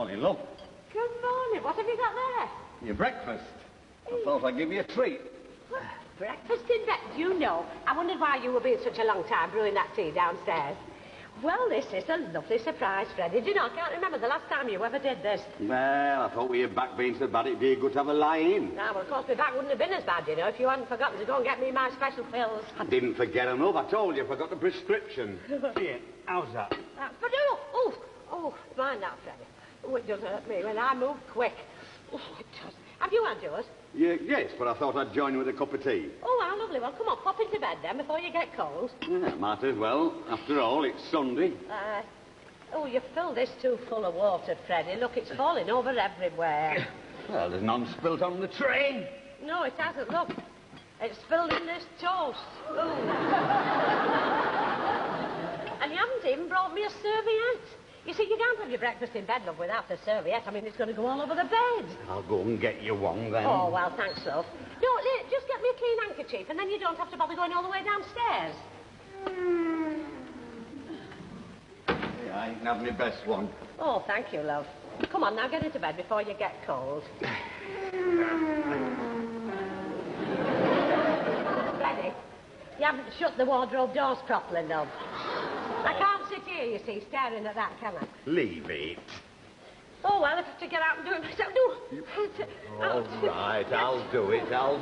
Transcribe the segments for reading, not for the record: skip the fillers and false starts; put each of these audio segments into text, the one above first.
morning, love. Good morning. What have you got there? Your breakfast. I thought I'd give you a treat. What? Breakfast in bed? You know, I wondered why you were being such a long time brewing that tea downstairs. Well, this is a lovely surprise, Freddie. Do you know, I can't remember the last time you ever did this. Well, I thought with your back being so bad it'd be good to have a lie-in. Ah, well, of course, my back wouldn't have been as bad, you know, if you hadn't forgotten to go and get me my special pills. I didn't forget them, love. I told you I forgot the prescription. Here, how's that? But oh, mind that, Freddie. Oh, it does hurt me when I move quick. Oh, it does. Have you had yours? Yeah, yes, but I thought I'd join you with a cup of tea. Oh, how lovely. Well, come on, pop into bed then before you get cold. Yeah, might as well. After all, it's Sunday. Oh, you filled this too full of water, Freddie. Look, it's falling over everywhere. Well, there's none spilt on the train. No, it hasn't. Look, it's spilled in this toast. Ooh. And you haven't even brought me a serviette. You see, you can't have your breakfast in bed, love, without a serviette. I mean, it's going to go all over the bed. I'll go and get you one, then. Oh, well, thanks, love. No, just get me a clean handkerchief, and then you don't have to bother going all the way downstairs. Yeah, I can have my best one. Oh, thank you, love. Come on, now get into bed before you get cold. Freddie, you haven't shut the wardrobe doors properly, love. I can't sit here, you see, staring at that, can I? Leave it. Oh, well, if I have to get out and do it myself, no. All right, I'll do it. All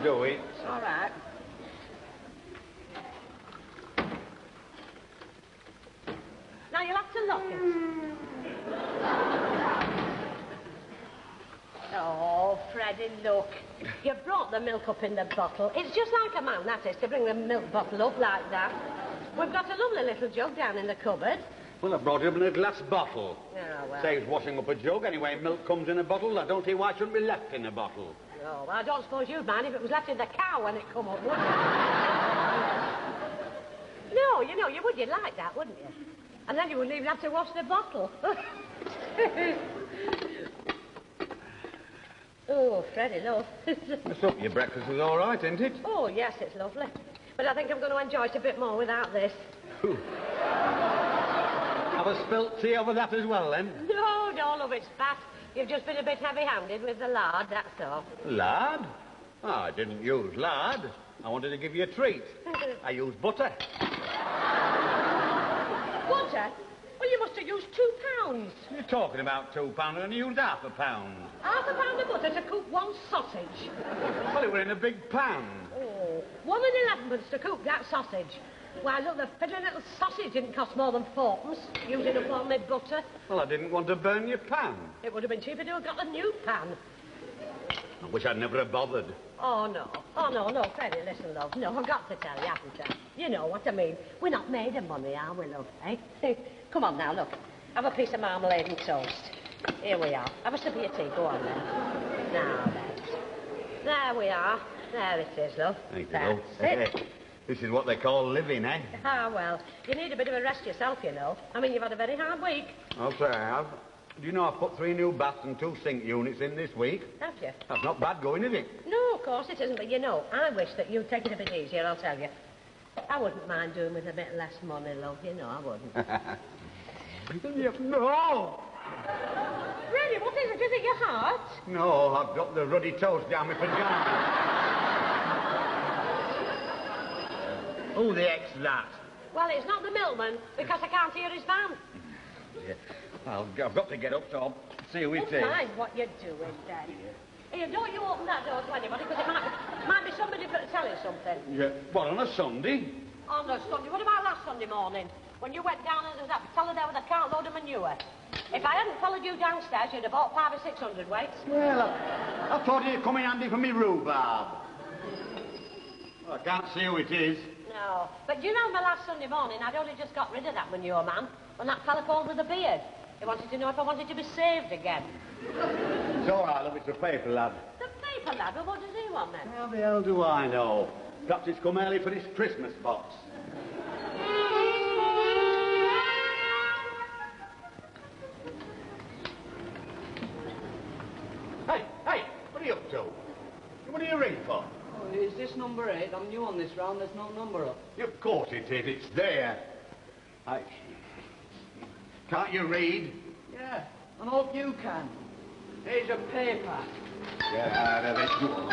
right. Now, you'll have to lock it. Oh, Freddie, look. You brought the milk up in the bottle. It's just like a man, that is, to bring the milk bottle up like that. We've got a lovely little jug down in the cupboard. Well, I brought it up in a glass bottle. Oh, well. Saves washing up a jug. Anyway, milk comes in a bottle. I don't see why it shouldn't be left in a bottle. Oh, well, I don't suppose you'd mind if it was left in the cow when it come up, would you? No, you know, you would. You'd like that, wouldn't you? And then you wouldn't even have to wash the bottle. Oh, Freddie, look. What's up? Your breakfast is all right, isn't it? Oh, yes, it's lovely. But I think I'm going to enjoy it a bit more without this. Have a spilt tea over that as well, then? No, love, it's fat. You've just been a bit heavy-handed with the lard, that's all. Lard? Oh, I didn't use lard. I wanted to give you a treat. I used butter. Butter? Well, you must have used £2. You're talking about £2 and you used £0.5. £0.5 of butter to cook one sausage? Well, it were in a big pan. Oh, 1 and 11 to cook that sausage. Why, look, the fiddling little sausage didn't cost more than 4pence, using up all my butter. Well, I didn't want to burn your pan. It would have been cheaper to have got a new pan. I wish I'd never have bothered. Oh, no, Freddie, listen, love. No, I've got to tell you, haven't I? You know what I mean. We're not made of money, are we, love, eh? Come on now, look. Have a piece of marmalade and toast. Here we are. Have a sip of your tea. Go on, then. Now, then. There we are. There it is, love. Thank you, That's it. This is what they call living, eh? Ah, well, you need a bit of a rest yourself, you know. I mean, you've had a very hard week. I'll say I have. Do you know I've put 3 new baths and 2 sink units in this week? Have you? That's not bad going, is it? No, of course it isn't, but you know, I wish that you'd take it a bit easier, I'll tell you. I wouldn't mind doing with a bit less money, love, you know, I wouldn't. No! Really, what is it? Is it your heart? No, I've dropped the ruddy toast down my pyjamas. Who the heck's that? Well, it's not the milkman, because I can't hear his van. Yeah. I've got to get up, so I'll see who it is. Mind what you're doing, Dad. Here, don't you open that door to anybody, because it might be somebody telling something. Yeah. What, on a Sunday? On a Sunday? What about last Sunday morning? When you went down and there was that fella there with a cartload of manure. If I hadn't followed you downstairs, you'd have bought 500 or 600 weights. Well, I thought it'd come in handy for me rhubarb. Well, I can't see who it is. No. But do you remember last Sunday morning, I'd only just got rid of that manure man, when that fella called with a beard. He wanted to know if I wanted to be saved again. It's all right, love, it's a paper lad. The paper lad? Well, what does he want, then? How the hell do I know? Perhaps it's come early for his Christmas box. Hey, what are you up to? What are you ring for? Oh, is this number 8? I'm new on this round, there's no number up. Of course it is, it's there. Can't you read? Yeah. I hope you can. Here's your paper. Get out of it, go on.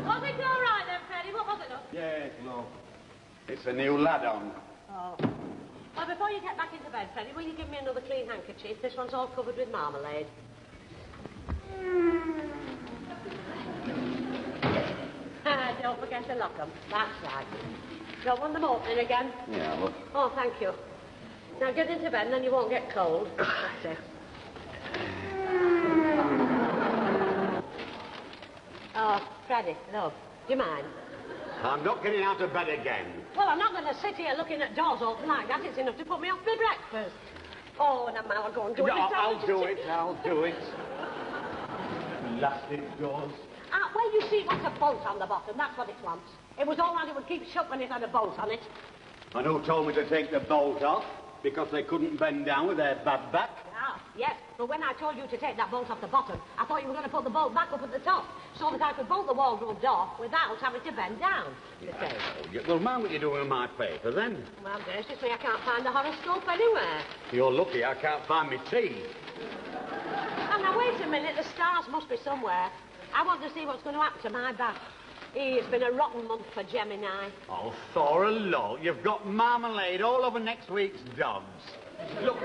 Was it all right then, Freddie? What was it, look? Yes, look. It's a new lad on. Oh. Well, before you get back into bed, Freddie, will you give me another clean handkerchief? This one's all covered with marmalade. Don't forget to lock them. That's right. Don't want them opening again? Yeah, look. Oh, thank you. Now get into bed and then you won't get cold. That's it. Oh, Freddie, love, do you mind? I'm not getting out of bed again. Well, I'm not going to sit here looking at doors open like that. It's enough to put me off my breakfast. Oh, and now I'll go and do it. No, I'll do it. Elastic doors. Well, you see, what's a bolt on the bottom? That's what it wants. It was all right, it would keep shut when it had a bolt on it. And who told me to take the bolt off? Because they couldn't bend down with their bad back? Ah, yes, but when I told you to take that bolt off the bottom, I thought you were going to put the bolt back up at the top, so that I could bolt the wardrobe door without having to bend down, you say. Well, mind what you're doing with my paper, then. Well, gracious me, I can't find the horoscope anywhere. You're lucky I can't find my tea. Oh, now, wait a minute, the stars must be somewhere. I want to see what's going to happen to my back. It's been a rotten month for Gemini. Oh, Thora, look, you've got marmalade all over next week's dogs. Look,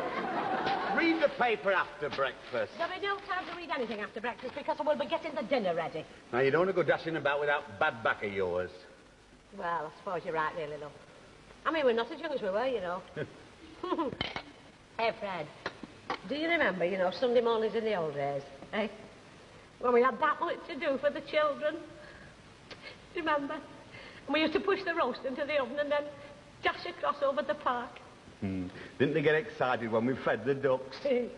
read the paper after breakfast. There'll be no time to read anything after breakfast because I will be getting the dinner ready. Now, you don't want to go dashing about with that bad back of yours. Well, I suppose you're right, really, love. I mean, we're not as young as we were, you know. Hey, Fred, do you remember, Sunday mornings in the old days, eh? When we had that much to do for the children. Remember? And we used to push the roast into the oven and then dash across over the park. Didn't they get excited when we fed the ducks? And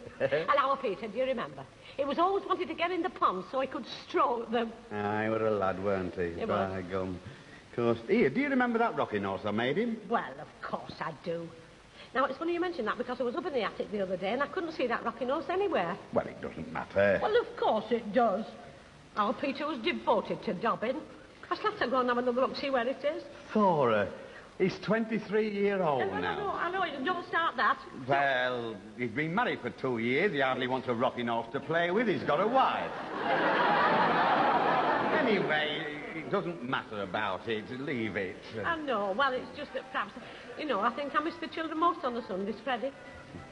our Peter, do you remember? He was always wanted to get in the pond so he could stroke them. Aye, what a lad, weren't he? He By was. gum. Of course. Here, do you remember that rocking horse I made him? Well, of course I do. Now, it's funny you mention that because I was up in the attic the other day and I couldn't see that rocking horse anywhere. Well, it doesn't matter. Well, of course it does. Our Peter was devoted to Dobbin. I shall have to go and have another look, see where it is. Thora, he's 23-year-old now. I know, don't start that. Well, he's been married for 2 years. He hardly wants a rocking horse to play with. He's got a wife. Anyway, it doesn't matter about it. Leave it. I know. Well, it's just that perhaps, I think I miss the children most on the Sundays, Freddie.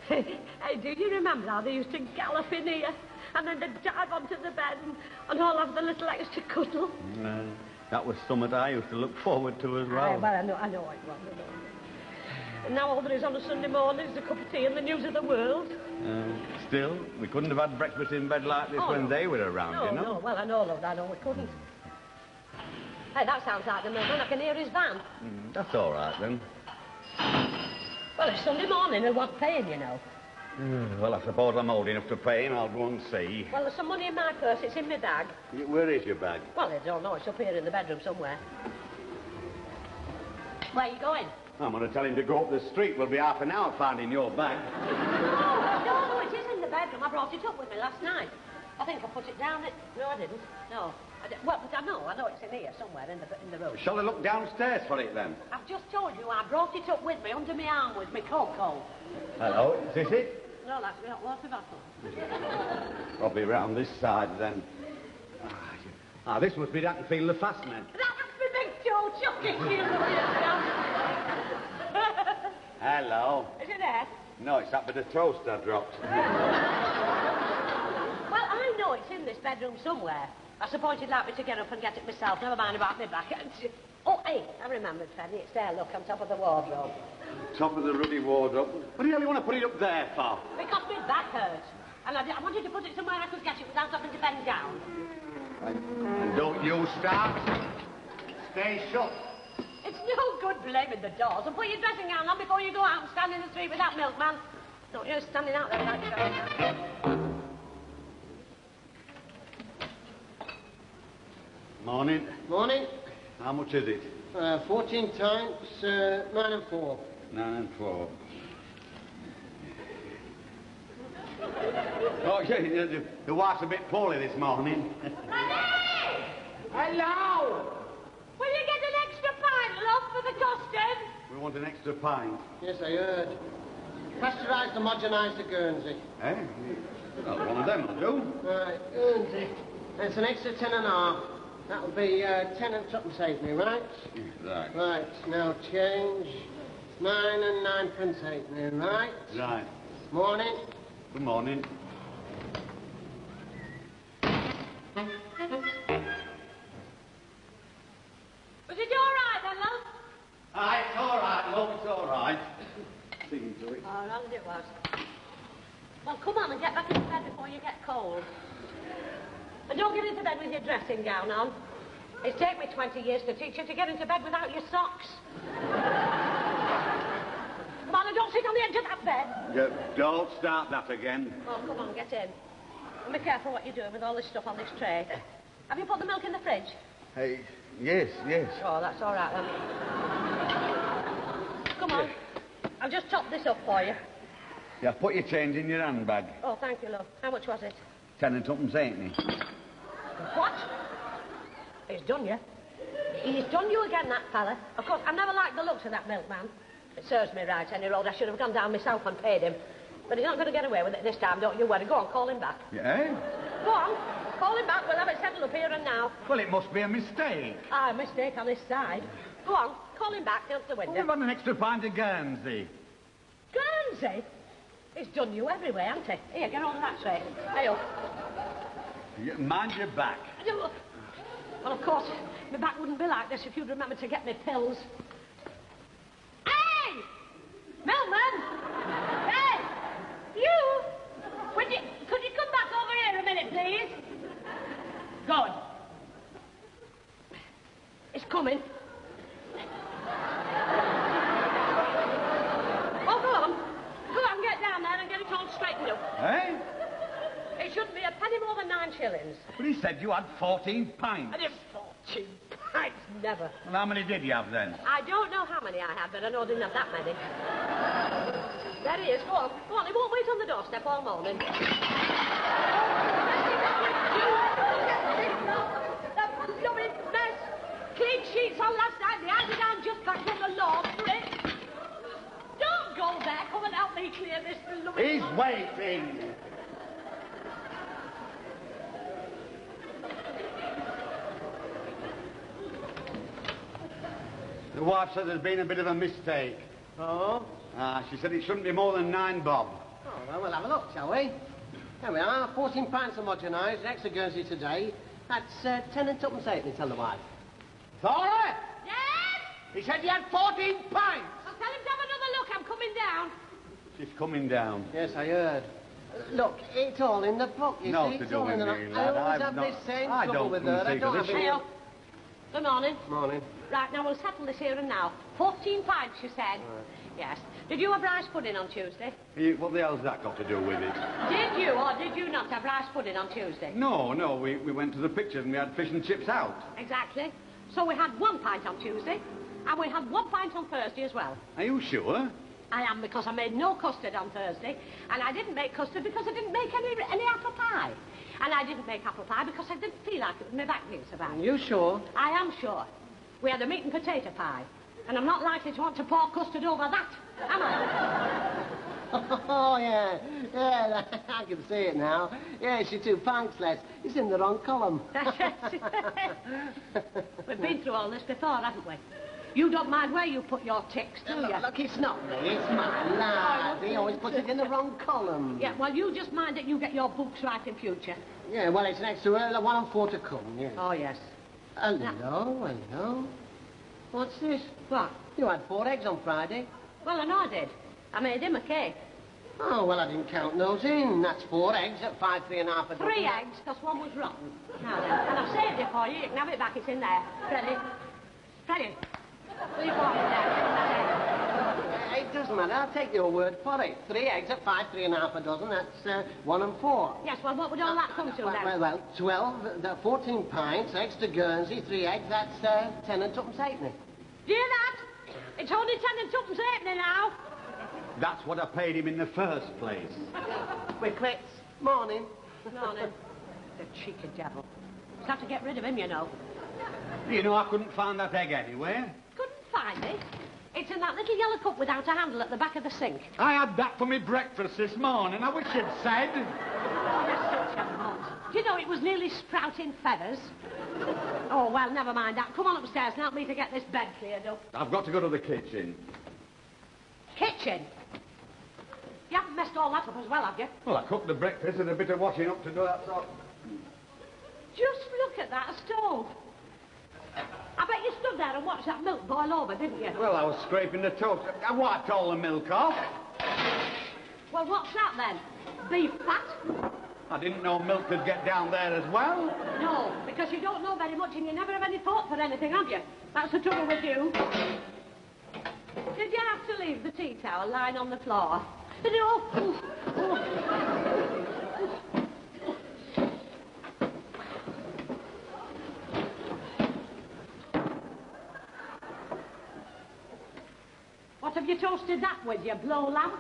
Hey, do you remember how they used to gallop in here? And then they'd dive onto the bed and all have the little extra cuddle. That was something I used to look forward to as well. Well, I know it was. And now all there is on a Sunday morning is a cup of tea and the news of the world. Still, we couldn't have had breakfast in bed like this when they were around, No, well, I know, love, I know we couldn't. Hey, that sounds like the milkman. I can hear his van. That's all right, then. Well, it's Sunday morning and what's paying, Well, I suppose I'm old enough to pay him. I'll go and see. Well, there's some money in my purse. It's in my bag. Where is your bag? Well, I don't know. It's up here in the bedroom somewhere. Where are you going? I'm going to tell him to go up the street. We'll be half an hour finding your bag. No, it is in the bedroom. I brought it up with me last night. I think I put it down. No, I didn't. No. Well, but I know it's in here somewhere in the room. Shall I look downstairs for it, then? I've just told you I brought it up with me under my arm with me cocoa. Hello, is this it? No, that's not water bottle. Probably round this side, then. This must be that and feel the fastening. That must be Big Joe chucking you. Hello. Is it there? No, it's that bit of toast I dropped. Well, I know it's in this bedroom somewhere. I suppose you'd like me to get up and get it myself. Never mind about my back. Oh, hey, I remembered, Freddie. It's there, look, on top of the wardrobe. Top of the ruddy wardrobe. What do you really want to put it up there for? Because my back hurts. And I wanted to put it somewhere I could get it without having to bend down. And don't you start. Stay shut. It's no good blaming the doors. And put your dressing gown on before you go out and stand in the street with that milkman. Don't you standing out there like that. Morning. Morning. How much is it? 14 times 9 and 4. 9 and 4. Oh, yeah, the wife's a bit poorly this morning. Freddie! Hello! Will you get an extra pint, love, for the custard? We want an extra pint. Yes, I heard. Pasteurised homogenised the Guernsey. Eh? Well, one of them will do. Right, Guernsey. It's an extra 10.5. That'll be 10 and tuppence halfpenny, right? Right. Right, now change. 9 and 9 halfpenny, right? Right. Morning. Good morning. Was it all right, then, love? Aye, it's all right, love, it's all right. Seeing to it. Oh, as it was. Well, come on and get back into bed before you get cold. And don't get into bed with your dressing gown on. It's taken me 20 years to teach you to get into bed without your socks. Come on, and don't sit on the edge of that bed. Don't start that again. Oh, come on, get in. And be careful what you're doing with all this stuff on this tray. Have you put the milk in the fridge? Hey, yes. Oh, that's all right, then. Come on. I'll just top this up for you. Yeah, put your change in your handbag. Oh, thank you, love. How much was it? 10 and tuppence halfpenny. What? He's done you. He's done you again, that fella. Of course, I've never liked the looks of that milkman. It serves me right, any road. I should have gone down myself and paid him. But he's not going to get away with it this time, don't you worry. Go on, call him back. Yeah? Go on, call him back. We'll have it settled up here and now. Well, it must be a mistake. Ah, a mistake on this side. Go on, call him back. Out the window. We've had an extra pint of Guernsey. Guernsey? He's done you everywhere, hasn't he? Here, get on that tray. Hey, up. Mind your back. Well, of course, my back wouldn't be like this if you'd remember to get me pills. Hey! Milman! Hey! You! Could you come back over here a minute, please? Good. It's coming. Oh, go on. Go on, get down there and get it all straightened up. Eh? It shouldn't be a penny more than 9 shillings. But he said you had 14 pints. And it's 14 pints, never. Well, how many did you have then? I don't know how many I had, but I know I didn't have that many. There he is. Go on. Go on. He won't wait on the doorstep all morning. That blooming mess. Clean sheets on last night. The eiderdown just back from the law for it. Don't go there. Come and help me clear this blooming... He's waiting. The wife said there's been a bit of a mistake. Oh? She said it shouldn't be more than 9 bob. Oh, well, we'll have a look, shall we? There we are, 14 pints homogenised, an extra Guernsey today. That's 10 and tuppence halfpenny, tell the wife. Thora! Yes? He said you had 14 pints! I'll tell him to have another look. I'm coming down. She's coming down. Yes, I heard. Look, it's all in the book, you No see. to It's do all with in the me, book. lad. I always I've have not- this same I trouble don't with her. I concede don't to have this. Hey, it. up. Good morning. Morning. Right, now we'll settle this here and now. 14 pints, you said? Yes. Did you have rice pudding on Tuesday? What the hell's that got to do with it? Did you or did you not have rice pudding on Tuesday? No, we went to the pictures and we had fish and chips out. Exactly. So we had 1 pint on Tuesday, and we had 1 pint on Thursday as well. Are you sure? I am, because I made no custard on Thursday, and I didn't make custard because I didn't make any apple pie. And I didn't make apple pie because I didn't feel like it with my back being so bad. You sure? I am sure. We had a meat and potato pie, and I'm not likely to want to pour custard over that, am I? Oh, yeah. Yeah, I can see it now. Yes, you're 2 pints less. It's in the wrong column. We've been through all this before, haven't we? You don't mind where you put your ticks, do you? Look, it's not me, it's my lad. He always puts it in the wrong column. Yeah, well, you just mind that you get your books right in future. Yeah, well, it's next to 1 and 4 to come, yes. Oh, yes. Hello. What's this? What? You had 4 eggs on Friday. Well, I know I did. I made him a cake. Oh, well, I didn't count those in. That's 4 eggs at 5, 3 and a half a dozen. 3 eggs, because 1 was rotten. Now then, and I've saved it for you. You can have it back. It's in there. Freddie. Will you put it there? It doesn't matter. I'll take your word for it. 3 eggs at 5, 3 and a half a dozen. That's 1 and 4. Yes, well, what would all that come to then? Well, 12, 14 pints, extra Guernsey, 3 eggs. That's 10 and tuppence halfpenny. Do you hear that? It's only 10 and tuppence halfpenny now. That's what I paid him in the first place. We're quits. Morning. Morning. The cheeky devil. Just have to get rid of him, you know. You know, I couldn't find that egg anywhere. Couldn't find it. It's in that little yellow cup without a handle at the back of the sink. I had that for me breakfast this morning. I wish you'd said. Oh, you're such a mutt. Do you know it was nearly sprouting feathers? Oh, well, never mind that. Come on upstairs and help me to get this bed cleared up. I've got to go to the kitchen. Kitchen? You haven't messed all that up as well, have you? Well, I cooked the breakfast and a bit of washing up to do that sort. Just look at that stove. I bet you stood there and watched that milk boil over, didn't you? Well, I was scraping the toast. I wiped all the milk off. Well, what's that then? Beef fat? I didn't know milk could get down there as well. No, because you don't know very much and you never have any thought for anything, have you? That's the trouble with you. Did you have to leave the tea towel lying on the floor? Did you? What have you toasted that with, you blow lamp?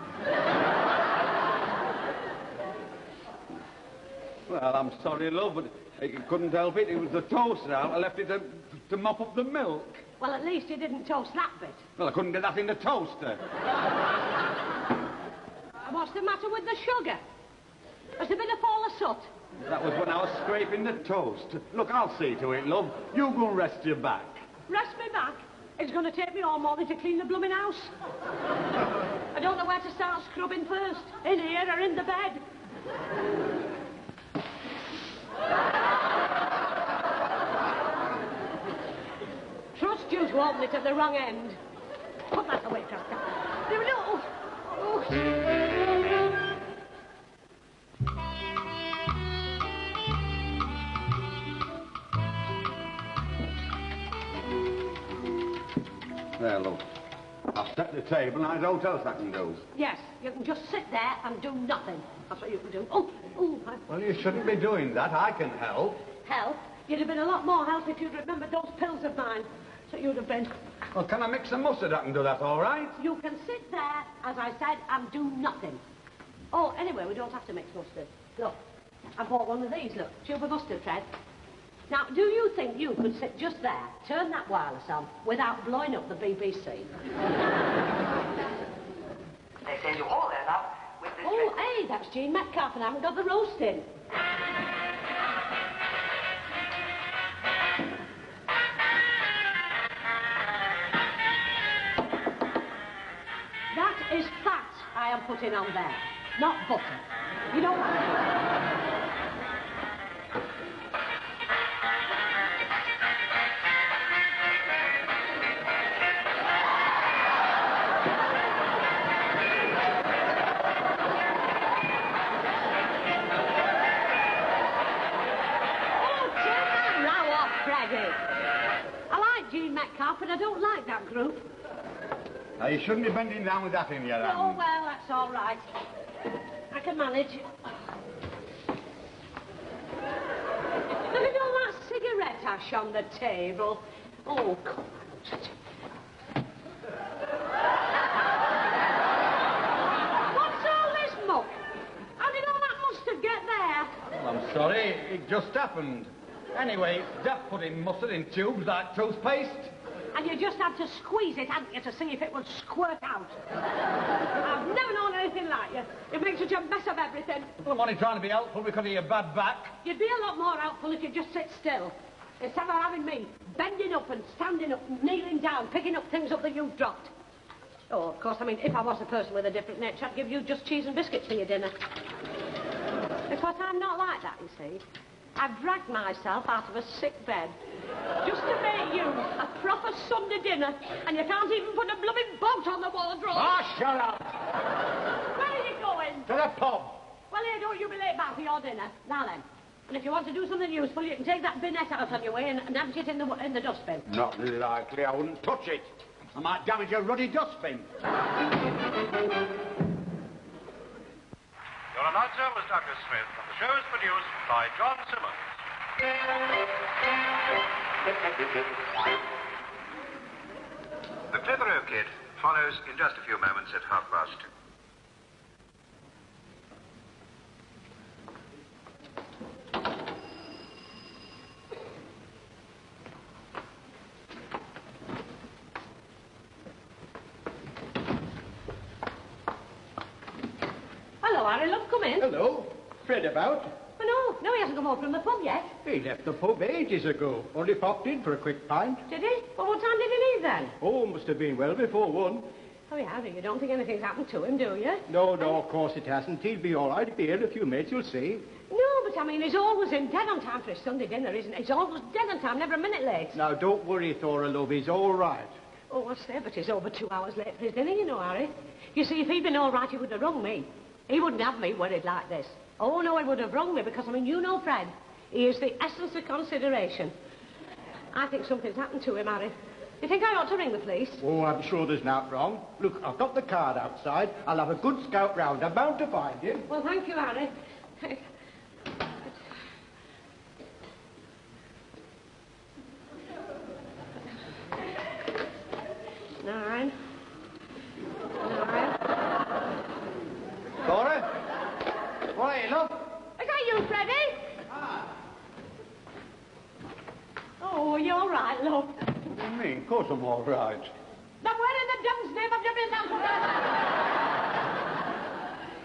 Well, I'm sorry, love, but I couldn't help it. It was the toaster. I left it to mop up the milk. Well, at least you didn't toast that bit. Well, I couldn't get that in the toaster. What's the matter with the sugar? Has there been a fall of soot? That was when I was scraping the toast. Look, I'll see to it, love. You go and rest your back. Rest me back? It's going to take me all morning to clean the blooming house. I don't know where to start scrubbing first. In here or in the bed. Trust you to open it at the wrong end. Put that away, Costa. No. Oh. There, look. I've set the table, now there's what else I can do. Yes, you can just sit there and do nothing. That's what you can do. Well, you shouldn't be doing that. I can help. Help? You'd have been a lot more help if you'd remembered those pills of mine. So you'd have been. Well, can I mix some mustard? I can do that, all right? You can sit there, as I said, and do nothing. Oh, anyway, we don't have to mix mustard. Look, I bought one of these, look. Tube of mustard thread. Now, do you think you could sit just there, turn that wireless on, without blowing up the BBC? They send you all there now with this... Oh, hey, that's Jean Metcalf, and I haven't got the roast in. That is fat I am putting on there, not butter. You know what? But I don't like that group. Now, you shouldn't be bending down with that in your hand. Oh, well, that's all right. I can manage. Look at all that cigarette ash on the table. Oh, come on. What's all this muck? How did all that mustard get there? Well, I'm sorry. It just happened. Anyway, Dad put in mustard in tubes like toothpaste. And you just had to squeeze it, hadn't you, to see if it would squirt out. I've never known anything like you. You make such a mess of everything. Well, I'm only trying to be helpful because of your bad back. You'd be a lot more helpful if you'd just sit still. Instead of having me bending up and standing up, kneeling down, picking up things up that you've dropped. Oh, of course, I mean, if I was a person with a different nature, I'd give you just cheese and biscuits for your dinner. Because I'm not like that, you see. I've dragged myself out of a sick bed just to make you a proper Sunday dinner, and you can't even put a blooming boat on the wardrobe. Ah, shut up! Where are you going? To the pub. Well, here, don't you be late back for your dinner. Now then. And if you want to do something useful, you can take that binette out on your way and empty it in the dustbin. Not likely. I wouldn't touch it. I might damage your ruddy dustbin. Your announcer was Douglas Smith, and the show is produced by John Simmons. The Clitheroe Kid follows in just a few moments at 2:30. Harry, love, come in. Hello. Fred about? Oh, no, he hasn't come home from the pub yet. He left the pub ages ago. Only popped in for a quick pint. Did he? Well, what time did he leave then? Oh, must have been well before 1. Oh, yeah, Harry, you don't think anything's happened to him, do you? No, of course it hasn't. He'll be all right. He'll be here in a few minutes, you'll see. No, but I mean, he's always in dead on time for his Sunday dinner, isn't he? He's always dead on time, never a minute late. Now, don't worry, Thora, love. He's all right. Oh, what's there? But he's over 2 hours late for his dinner, you know, Harry. You see, if he'd been all right, he would have rung me. He wouldn't have me worried like this. Oh, no, he would have rung me because, I mean, you know Fred. He is the essence of consideration. I think something's happened to him, Harry. You think I ought to ring the police? Oh, I'm sure there's naught wrong. Look, I've got the card outside. I'll have a good scout round. I'm bound to find him. Well, thank you, Harry. 9. Thora? What are you, love? Is that you, Freddie? Ah. Oh, are you all right, love? What do you mean? Of course I'm all right. Then where in the devil's name have you been now, Freddie?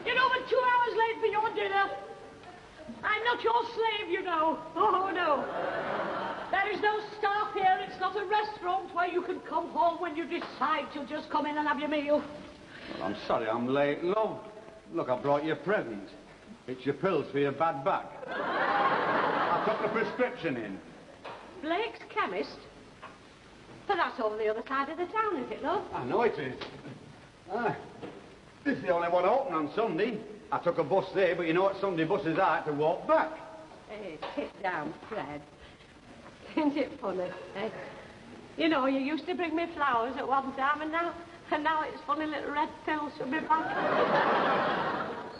You're over 2 hours late for your dinner. I'm not your slave, you know. Oh, no. There is no staff here. It's not a restaurant where you can come home when you decide to just come in and have your meal. Well, I'm sorry I'm late, love. Look, I brought you a present. It's your pills for your bad back. I took the prescription in. Blake's chemist? But that's over the other side of the town, isn't it, love? I know it is. Ah, this is the only one open on Sunday. I took a bus there, but you know what Sunday buses are, I had to walk back. Hey, sit down, Fred. Isn't it funny, eh? You know, you used to bring me flowers at one time, and now it's funny little red pills for me back.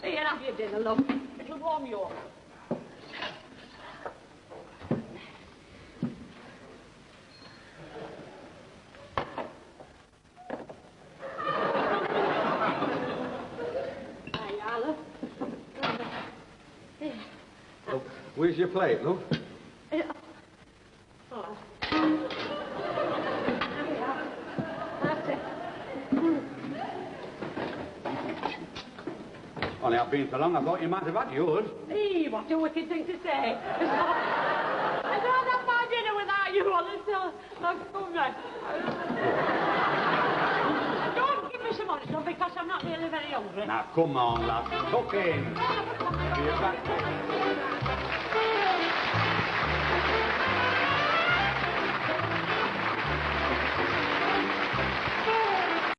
Here, have your dinner, love. It'll warm you up. Look, where's your plate, love? Oh. That's it. Only I've been so long, I thought you might have had yours. Hey, what a wicked thing to say. I don't have my dinner without you, honestly. Don't give me some honest love, because I'm not really very hungry. Now, come on, lass. Tuck in. Be back.